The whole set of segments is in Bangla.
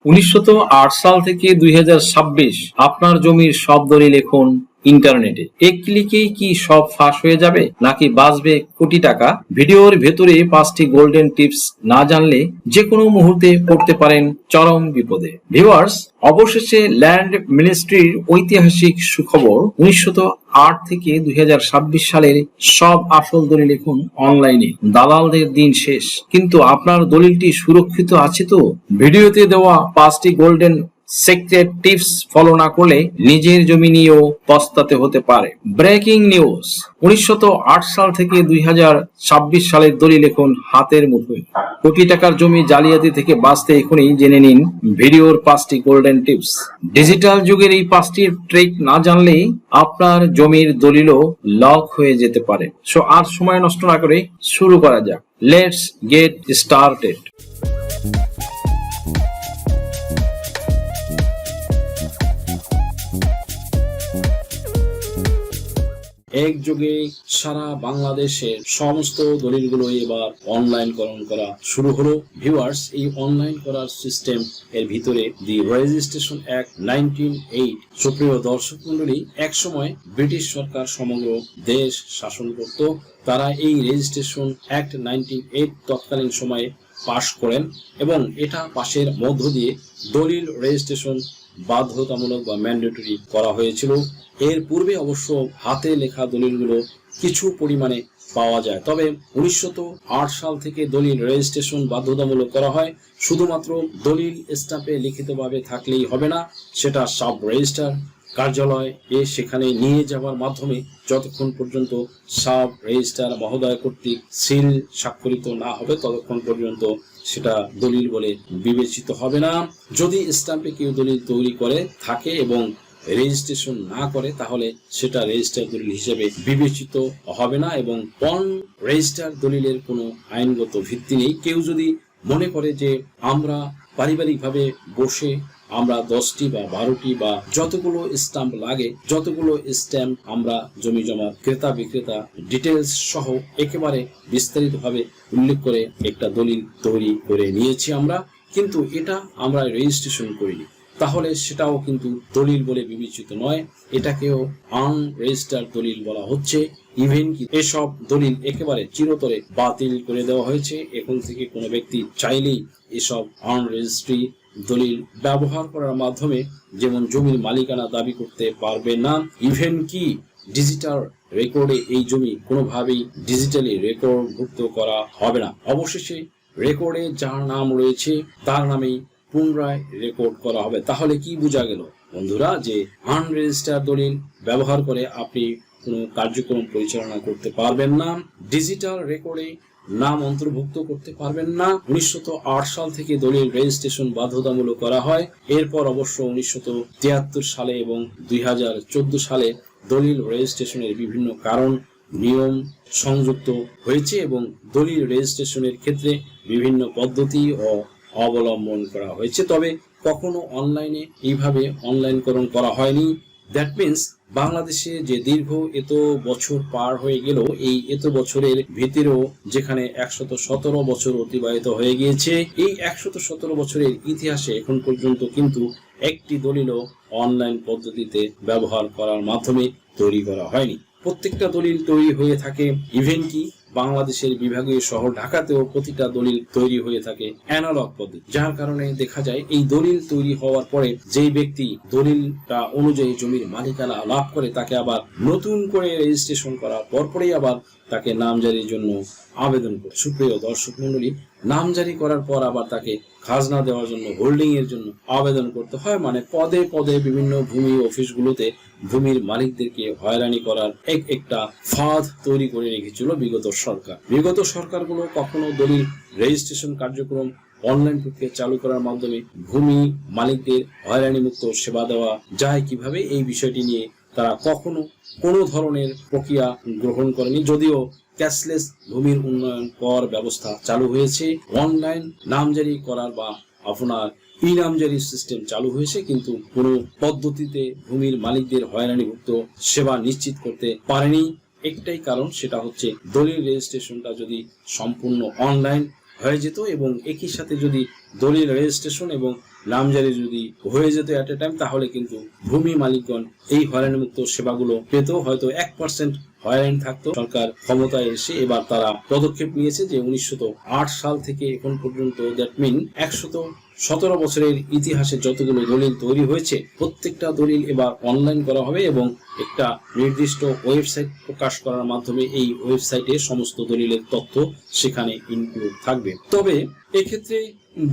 1908 সাল থেকে 2026 আপনার জমির সব দলিল এখন ইন্টারনেটে। এক ক্লিকেই কি সব ফাঁস হয়ে যাবে, নাকি বাঁচবে কোটি টাকা? ভিডিওর ভেতরে 5টি গোল্ডেন টিপস না জানলে যে কোনো মুহূর্তে পড়তে পারেন চরম বিপদে। ভিউয়ার্স, অবশেষে ল্যান্ড মিনিস্ট্রির ঐতিহাসিক সুখবর। 1908 থেকে 2026 সালের সব আসল দলিল এখন অনলাইনে। দালালদের দিন শেষ, কিন্তু আপনার দলিলটি সুরক্ষিত আছে তো? ভিডিওতে দেওয়া 5টি গোল্ডেন সিক্রেট টিপস ফলো না করলে নিজের জমি নিয়েও পস্তাতে হতে পারে। ব্রেকিং নিউজ, 1908 সাল থেকে 2026 সালের দলিল এখন হাতের মুঠোয়। কোটি টাকার জমি জালিয়াতি থেকে বাঁচতে এখনই জেনে নিন ভিডিওর 5টি গোল্ডেন টিপস। ডিজিটাল যুগের এই 5টি ট্রিক না জানলে আপনার জমির দলিলও লক হয়ে যেতে পারে। সো আর সময় নষ্ট না করে শুরু করা যাক। Let's get started. একযোগে সারা বাংলাদেশের সমস্ত দলিলগুলো এবার অনলাইনকরণ করা শুরু হলো। ভিউয়ার্স, এই অনলাইন করার সিস্টেম এর ভিতরে দি রেজিস্ট্রেশন অ্যাক্ট 1908। সুপ্রিয় দর্শক মন্ডলী, এক সময় ব্রিটিশ সরকার সমগ্র দেশ শাসন করত। তারা এই রেজিস্ট্রেশন অ্যাক্ট 1908 তৎকালীন সময়ে পাশ করেন এবং এটা পাশের মধ্য দিয়ে দলিল রেজিস্ট্রেশন বাধ্যতামূলক বা ম্যান্ডেটরি করা হয়েছিল। এর পূর্বে অবশ্য হাতে লেখা দলিলগুলো কিছু পরিমাণে পাওয়া যায়, তবে 1908 সাল থেকে দলিল রেজিস্ট্রেশন বাধ্যতামূলক করা হয়। শুধুমাত্র দলিল স্ট্যাম্পে লিখিতভাবে থাকলেই হবে না, সেটা সাব রেজিস্ট্রার কার্যালয় সেখানে নিয়ে যাওয়ার মাধ্যমে যতক্ষণ পর্যন্ত সাব রেজিস্ট্রার মহোদয় কর্তৃক সিল স্বাক্ষরিত না হবে ততক্ষণ পর্যন্ত সেটা দলিল বলে বিবেচিত হবে না। যদি স্ট্যাম্পে কেউ দলিল তৈরি করে থাকে এবং রেজিস্ট্রেশন না করে, তাহলে সেটা রেজিস্টার দলিল হিসেবে বিবেচিত হবে না এবং অন রেজিস্টার দলিলের কোনো আইনগত ভিত্তি নেই। কেউ যদি মনে করে যে আমরা পারিবারিকভাবে বসে আমরা 10টি বা 12টি বা যতগুলো স্ট্যাম্প লাগে, যতগুলো স্ট্যাম্প আমরা জমি জমা ক্রেতা বিক্রেতা ডিটেলস সহ একেবারে বিস্তারিতভাবে উল্লেখ করে একটা দলিল তৈরি করে নিয়েছি আমরা, কিন্তু এটা আমরা রেজিস্ট্রেশন করিনি, তাহলে সেটাও কিন্তু দলিল বলে বিবেচিত নয়। এটাকেও আনরেজিস্টার্ড দলিল বলা হচ্ছে। ইভেন কি এসব দলিল একেবারে চিরতরে বাতিল করে দেওয়া হয়েছে। এখন থেকে কোনো ব্যক্তি চাইলেই এসব আনরেজিস্ট্রি দলিল ব্যবহার করার মাধ্যমে যেমন জমির মালিকানা দাবি করতে পারবে না। ইভেন কি ডিজিটাল রেকর্ডে এই জমি কোনোভাবেই ডিজিটালি রেকর্ডভুক্ত করা হবে না। অবশেষে রেকর্ডে যার নাম রয়েছে তার নামেই পুনরায় রেকর্ড করা হবে। তাহলে কি বোঝা গেল বন্ধুরা, যে আনরেজিস্টার্ড দলিল ব্যবহার করে আপনি কোনো কার্যক্রম পরিচালনা করতে পারবেন না, ডিজিটাল রেকর্ডে নাম অন্তর্ভুক্ত করতে পারবেন না। 1908 সাল থেকে দলিল রেজিস্ট্রেশন বাধ্যতামূলক করা হয়। এরপর অবশ্য 1973 সালে এবং 2014 সালে দলিল রেজিস্ট্রেশনের বিভিন্ন কারণ নিয়ম সংযুক্ত হয়েছে এবং দলিল রেজিস্ট্রেশনের ক্ষেত্রে বিভিন্ন পদ্ধতি ও অবলম্বন করা হয়েছে, তবে কখনো অনলাইনে এইভাবে অনলাইনকরণ করা হয়নি। দ্যাট মিনস বাংলাদেশে যে দীর্ঘ এত বছর পার হয়ে গেল, এই এত বছরের ভিতরেও যেখানে 117 বছর অতিবাহিত হয়ে গিয়েছে, এই 117 বছরের ইতিহাসে এখন পর্যন্ত কিন্তু একটি দলিলও অনলাইন পদ্ধতিতে ব্যবহার করার মাধ্যমে তৈরি করা হয়নি। প্রত্যেকটা দলিল তৈরি হয়ে থাকে, ইভেন কি বাংলাদেশের বিভাগীয় শহর ঢাকাতেও প্রতিটা দলিল তৈরি হয়ে থাকে অ্যানালগ পদ্ধতি, যার কারণে দেখা যায় এই দলিল তৈরি হওয়ার পরে যেই ব্যক্তি দলিলটা অনুযায়ী জমির মালিকানা লাভ করে তাকে আবার নতুন করে রেজিস্ট্রেশন করার পরপরই আবার তাকে নামজারির জন্য আবেদন করে। সুপ্রিয় দর্শক মন্ডলী, নামজারি করার পর আবার তাকে খাজনা দেওয়ার জন্য হোল্ডিং এর জন্য আবেদন করতে হয়। মানে পদে পদে বিভিন্ন ভূমি অফিসগুলোতে ভূমির মালিকদেরকে হয়রানি করার একটা ফাঁদ তৈরি করে রেখেছিল বিগত সরকারগুলো কখনো দলিল রেজিস্ট্রেশন কার্যক্রম অনলাইন প্রক্রিয়া চালু করার মাধ্যমে ভূমি মালিকদের হয়রানি মুক্ত সেবা দেওয়া যায় কিভাবে, এই বিষয়টি নিয়ে তারা কখনো কোনো ধরনের প্রক্রিয়া গ্রহণ করেনি। যদিও ক্যাশলেস ভূমির উন্নয়ন কর ব্যবস্থা চালু হয়েছে, অনলাইন নামজারি করার বা আপনার ই নামজারি সিস্টেম চালু হয়েছে, কিন্তু কোনো পদ্ধতিতে ভূমির মালিকদের হয়রানিমুক্ত সেবা নিশ্চিত করতে পারেনি। একটাই কারণ, সেটা হচ্ছে দলিল রেজিস্ট্রেশনটা যদি সম্পূর্ণ অনলাইন হয়ে যেত এবং একই সাথে যদি দলিল রেজিস্ট্রেশন এবং নামজারি যদি হয়ে যেত এট এ টাইম, তাহলে কিন্তু ভূমি মালিকগণ এই হয়রানিমুক্ত সেবাগুলো পেত, হয়তো 1% হয়রানি থাকতো। সরকার ক্ষমতায় এসে এবার তারা পদক্ষেপ নিয়েছে যে 1908 সাল থেকে এখন পর্যন্ত, দ্যাট মিন 117 বছরের ইতিহাসে যতগুলো দলিল তৈরি হয়েছে প্রত্যেকটা দলিল এবার অনলাইন করা হবে এবং একটা নির্দিষ্ট ওয়েবসাইট প্রকাশ করার মাধ্যমে এই ওয়েবসাইটে সমস্ত দলিলের তথ্য সেখানে ইনক্লুড থাকবে। তবে এক্ষেত্রে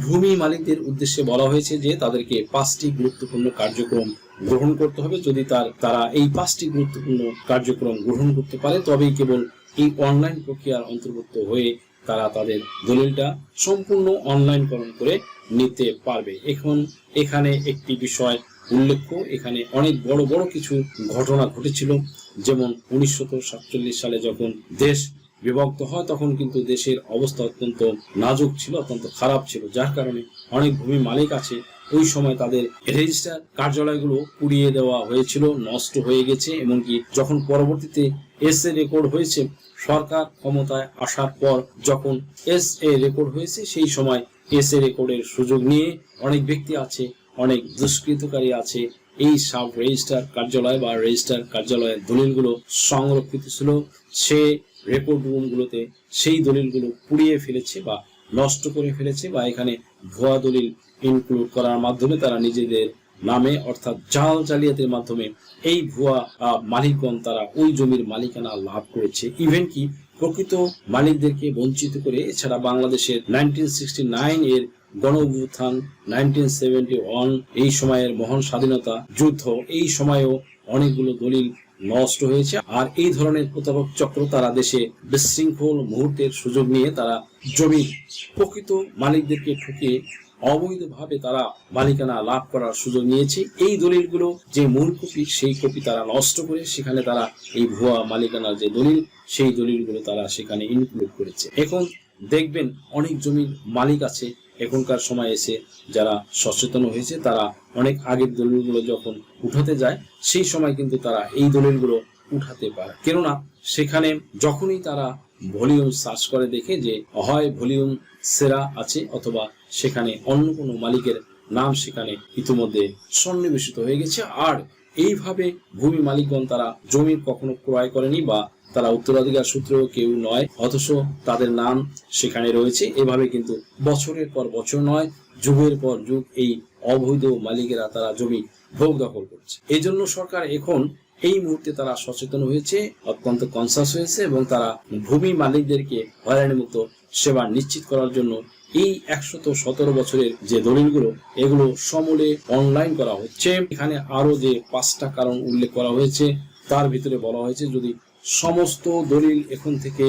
ভূমি মালিকদের উদ্দেশ্যে বলা হয়েছে যে তাদেরকে 5টি গুরুত্বপূর্ণ কার্যক্রম গ্রহণ করতে হবে। যদি তারা এই 5টি গুরুত্বপূর্ণ কার্যক্রম গ্রহণ করতে পারে তবেই কেবল এই অনলাইন প্রক্রিয়ার অন্তর্ভুক্ত হয়ে তারা তাদের দলিলটা সম্পূর্ণ অনলাইনকরণ করে নিতে পারবে। এখন এখানে একটি বিষয় উল্লেখ্য, এখানে অনেক বড় বড় কিছু ঘটনা ঘটেছিল। যেমন 1947 সালে যখন দেশ বিভক্ত হয় তখন কিন্তু দেশের অবস্থা অত্যন্ত নাজুক ছিল, অত্যন্ত খারাপ ছিল, যার কারণে অনেক ভূমি মালিক আছে ওই সময় তাদের রেজিস্টার কার্যালয়গুলো পুড়িয়ে দেওয়া হয়েছিল, নষ্ট হয়ে গেছে। এমনকি যখন পরবর্তীতে এসএ রেকর্ড হয়েছে, সরকার ক্ষমতায় আসার পর যখন এসএ রেকর্ড হয়েছে সেই সময় এসএ রেকর্ডের সুযোগ নিয়ে অনেক ব্যক্তি আছে, অনেক দুষ্কৃতকারী আছে, এই সাব রেজিস্টার কার্যালয় বা রেজিস্টার কার্যালয়ের দলিলগুলো সংরক্ষিত ছিল সে রেকর্ড রুমগুলোতে, সেই দলিলগুলো পুড়িয়ে ফেলেছে বা নষ্ট করে ফেলেছে, বা এখানে ভুয়া দলিল ইনক্লুড করার মাধ্যমে তারা নিজেদের নামে অর্থাৎ জাল জালিয়াতির মাধ্যমে এই ভুয়া মালিকগণ তারা ওই জমির মালিকানা লাভ করেছে। ইভেন কি প্রকৃত মালিকদেরকে বঞ্চিত করে। এছাড়া বাংলাদেশের 1969 এর গণ অভ্যুত্থান, 1971 এই সময়ের মহান স্বাধীনতা যুদ্ধ, এই সময়েও অনেকগুলো দলিল নষ্ট হয়েছে। আর এই ধরনের প্রতারক চক্র তারা দেশে বিশৃঙ্খল মুহূর্তের সুযোগ নিয়ে তারা জমির প্রকৃত মালিকদেরকে ঠকিয়ে অবৈধভাবে তারা মালিকানা লাভ করার সুযোগ নিয়েছে। এই দলিলগুলো যে মূল কপি সেই কপি তারা নষ্ট করে সেখানে তারা এই ভুয়া মালিকানার যে দলিল সেই দলিলগুলো তারা সেখানে ইনক্লুড করেছে। এখন দেখবেন অনেক জমির মালিক আছে এখনকার সময় এসে যারা সচেতন হয়েছে তারা অনেক আগের দলিলগুলো যখন উঠাতে যায় সেই সময় কিন্তু তারা এই দলিলগুলো উঠাতে পারে, কেননা সেখানে যখনই তারা ভলিউম সার্চ করে দেখে যে হয় ভলিউম সেরা আছে অথবা সেখানে অন্য কোনো মালিকের নাম সেখানে ইতিমধ্যে সন্নিবেশিত হয়ে গেছে। আর এইভাবে ভূমি মালিকগণ তারা জমি কখনো ক্রয় করেনি বা তারা উত্তরাধিকার সূত্রেও কেউ নয়, অথচ তাদের নাম সেখানে রয়েছে। এভাবে কিন্তু বছরের পর বছর নয়, যুগের পর যুগ এই অবৈধ মালিকেরা তারা জমি ভোগ দখল করছে। এই জন্য সরকার এখন এই মুহূর্তে তারা সচেতন হয়েছে, অত্যন্ত কনসাস হয়েছে এবং তারা ভূমি মালিকদেরকে হয়রানিমুক্ত সেবা নিশ্চিত করার জন্য এই 117 বছরের যে দলিলগুলো এগুলো সমূলে অনলাইন করা হচ্ছে। এখানে আরো যে 5টা কারণ উল্লেখ করা হয়েছে তার ভিতরে বলা হয়েছে যদি সমস্ত দলিল এখন থেকে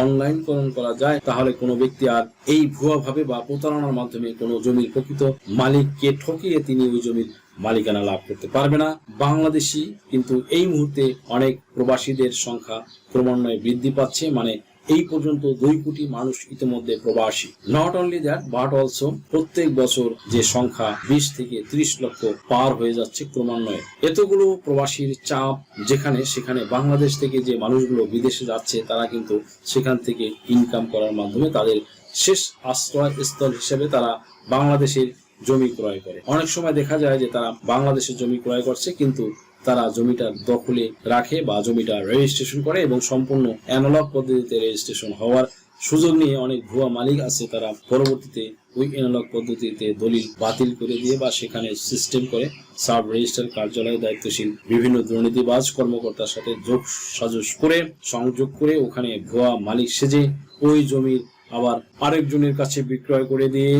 অনলাইনকরণ করা যায় তাহলে কোনো ব্যক্তি আর এই ভুয়া ভাবে বা প্রতারণার মাধ্যমে কোনো জমির প্রকৃত মালিককে ঠকিয়ে তিনি ওই জমির মালিকানা লাভ করতে পারবে না। বাংলাদেশি কিন্তু এই মুহূর্তে অনেক প্রবাসীদের সংখ্যা ক্রমান্বয়ে বৃদ্ধি পাচ্ছে, মানে এই পর্যন্ত 2 কোটি মানুষ ইতিমধ্যে প্রবাসী। Not only that but also প্রত্যেক বছর যে সংখ্যা 20 থেকে 30 লক্ষ পার হয়ে যাচ্ছে ক্রমান্বয়ে। এতগুলো প্রবাসীর চাপ যেখানে সেখানে বাংলাদেশ থেকে যে মানুষগুলো বিদেশে যাচ্ছে তারা কিন্তু সেখান থেকে ইনকাম করার মাধ্যমে তাদের শেষ আশ্রয়স্থল হিসেবে তারা বাংলাদেশের জমি ক্রয় করে। অনেক সময় দেখা যায় যে তারা বাংলাদেশের জমি ক্রয় করছে কিন্তু তারা জমিটা দখলে রাখে বা জমিটা রেজিস্ট্রেশন করে এবং সম্পূর্ণ অ্যানালগ পদ্ধতিতে রেজিস্ট্রেশন হওয়ার সুযোগ নিয়ে অনেক ভুয়া মালিক আছে তারা পরবর্তীতে ওই অ্যানালগ পদ্ধতিতে দলিল বাতিল করে দিয়ে বা সেখানে সিস্টেম করে সাব রেজিস্ট্রার কার্যালয়ে দায়িত্বশীল বিভিন্ন দুর্নীতিবাজ কর্মকর্তার সাথে যোগ সাজস করে সংযোগ করে ওখানে ভুয়া মালিক সেজে ওই জমির আবার আরেকজনের কাছে বিক্রয় করে দিয়ে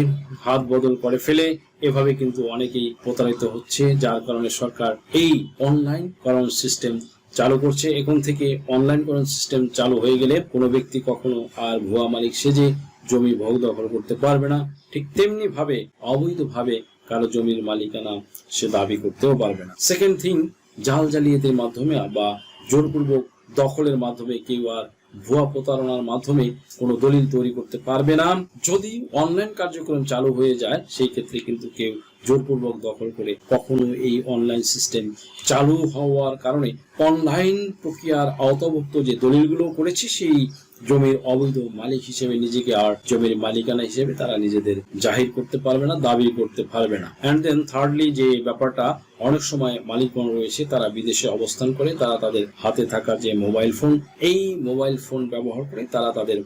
হাত বদল করে ফেলে। এভাবে কিন্তু অনেকেই প্রতারিত হচ্ছে, যার কারণে সরকার এই অনলাইনকরণ সিস্টেম চালু করছে। এখন থেকে অনলাইনকরণ সিস্টেম চালু হয়ে গেলে কোনো ব্যক্তি কখনো আর ভুয়া মালিক সেজে জমি ভোগ দখল করতে পারবে না। ঠিক তেমনি ভাবে অবৈধভাবে কারো জমির মালিকানা সে দাবি করতেও পারবে না। সেকেন্ড থিং, জাল জালিয়াতির মাধ্যমে বা জোরপূর্বক দখলের মাধ্যমে কেউ আর ভুয়া প্রতারণার মাধ্যমে কোনো দলিল তৈরি করতে পারবে না। যদি অনলাইন কার্যক্রম চালু হয়ে যায় সেই ক্ষেত্রে কিন্তু কেউ জোরপূর্বক দখল করে কখনো এই অনলাইন সিস্টেম চালু হওয়ার কারণে অনলাইন প্রক্রিয়ার আওতাভুক্ত যে দলিলগুলো করেছে সেই জমির অবৈধ মালিক হিসেবে নিজেকে আর জমির মালিকানা হিসেবে তারা নিজেদের জাহির করতে পারবে না, দাবি করতে পারবে না। এন্ড দেন থার্ডলি যে ব্যাপারটা, অনেক সময় মালিকগণ রয়েছে তারা বিদেশে অবস্থান করে, তারা তাদের হাতে থাকা যে মোবাইল ফোন, এই মোবাইল ফোন ব্যবহার করে তারা তাদের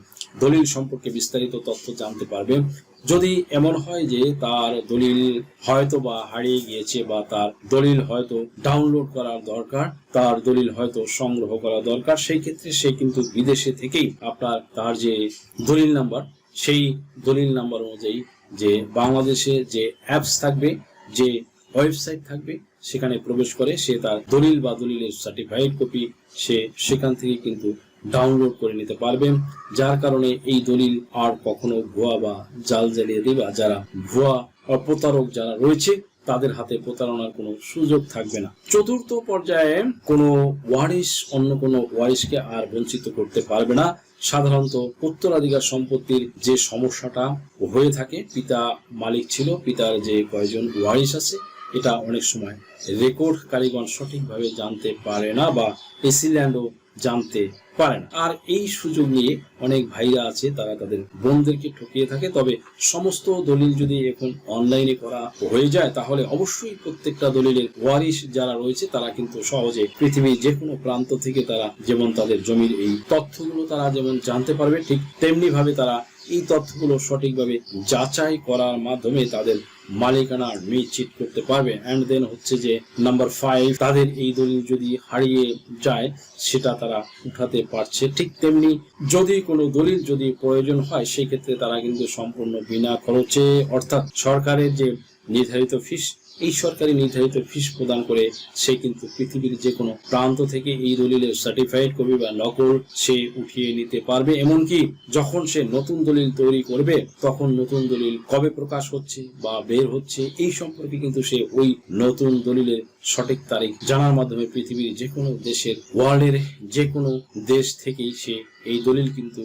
দলিল সম্পর্কে বিস্তারিত তথ্য জানতে পারবে। যদি এমন হয় যে তার দলিল হয়তো বা হারিয়ে গিয়েছে বা তার দলিল হয়তো ডাউনলোড করার দরকার, তার দলিল হয়তো সংগ্রহ করা দরকার, সেই ক্ষেত্রে সে কিন্তু বিদেশে থেকেই আপনার তার যে দলিল নাম্বার, সেই দলিল নাম্বার অনুযায়ী যে বাংলাদেশে যে অ্যাপস থাকবে, যে ওয়েবসাইট থাকবে, সেখানে প্রবেশ করে সে তার দলিল বা দলিলের সার্টিফাইড কপি সে সেখান থেকে কিন্তু ডাউনলোড করে নিতে পারবেন। যার কারণে এই দলিল আর কখনো ভুয়া বা জাল জ্বালিয়ে দিবা যারা ভুয়া প্রতারক যারা রয়েছে তাদের হাতে প্রতারণার কোনো সুযোগ থাকবে না। চতুর্থ পর্যায়ে কোনো ওয়ারিশ অন্য কোনো ওয়ারিশকে আর বঞ্চিত করতে পারবে না। সাধারণত উত্তরাধিকার সম্পত্তির যে সমস্যাটা হয়ে থাকে, পিতা মালিক ছিল, পিতার যে কয়জন ওয়ারিশ আছে, এটা অনেক সময় রেকর্ড কারিগণ সঠিকভাবে জানতে পারে না বা এসিল্যান্ডও জানতে পারে না। আর এই সুযোগ নিয়ে অনেক ভাইরা আছে তারা তাদের বোনদেরকে ঠকিয়ে থাকে। তবে সমস্ত দলিল যদি এখন অনলাইনে করা হয়ে যায় তাহলে অবশ্যই প্রত্যেকটা দলিলের ওয়ারিশ যারা রয়েছে তারা কিন্তু সহজে পৃথিবীর যে কোনো প্রান্ত থেকে তারা যেমন তাদের জমির এই তথ্যগুলো তারা যেমন জানতে পারবে, ঠিক তেমনি ভাবে তারা এই তথ্যগুলো সঠিকভাবে যাচাই করার মাধ্যমে তাদের মালিকানা নিশ্চিত করতে পারবে। এন্ড দেন হচ্ছে যে নাম্বার 5, তাদের এই দলিল যদি হারিয়ে যায় সেটা তারা উঠাতে পারছে। ঠিক তেমনি যদি কোনো দলিল যদি প্রয়োজন হয় সেই ক্ষেত্রে তারা কিন্তু সম্পূর্ণ বিনা খরচে, অর্থাৎ সরকারের যে নির্ধারিত ফিস, এই সরকারি নির্ধারিত ফিস প্রদান করে সে কিন্তু পৃথিবীর যে কোনো প্রান্ত থেকে এই দলিলের সার্টিফাইড কপি বা নকল সে উঠিয়ে নিতে পারবে। এমনকি যখন সে নতুন দলিল তৈরি করবে তখন নতুন দলিল কবে প্রকাশ হচ্ছে বা বের হচ্ছে এই সম্পর্কে কিন্তু সে ওই নতুন দলিলের সঠিক তারিখ জানার মাধ্যমে পৃথিবীর যে কোনো দেশের, ওয়ার্ল্ডের যে কোনো দেশ থেকেই সে এই দলিল কিন্তু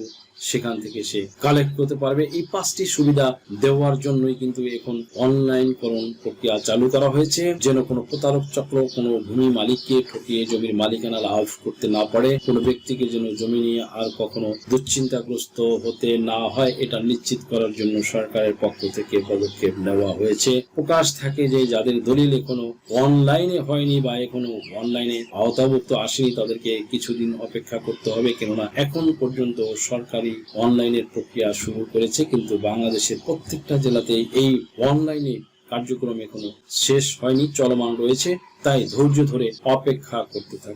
সেখান থেকে সে কালেক্ট করতে পারবে। এই 5টি সুবিধা দেওয়ার জন্যই কিন্তু এখন অনলাইনকরণ প্রক্রিয়া চালু করা হয়েছে, যেন কোনো প্রতারক চক্র কোনো ভূমি মালিককে ঠকিয়ে জমির মালিকানা লাভ করতে না পারে, কোনো ব্যক্তিকে যেন জমি নিয়ে আর কখনো দুশ্চিন্তাগ্রস্ত হতে না হয়, এটা নিশ্চিত করার জন্য সরকারের পক্ষ থেকে পদক্ষেপ নেওয়া হয়েছে। প্রকাশ থাকে যে যাদের দলিল এখনো অনলাইনে হয়নি বা এখনো অনলাইনে আওতাভুক্ত আসেনি তাদেরকে কিছুদিন অপেক্ষা করতে হবে, কেননা এখন পর্যন্ত সরকারি অনলাইনের প্রক্রিয়া শুরু করেছে, কিন্তু বাংলাদেশের প্রত্যেকটা জেলাতে এই অনলাইনে কার্যক্রম এখনো শেষ হয়নি, চলমান রয়েছে। তাই ধৈর্য ধরে অপেক্ষা করতে থাকে।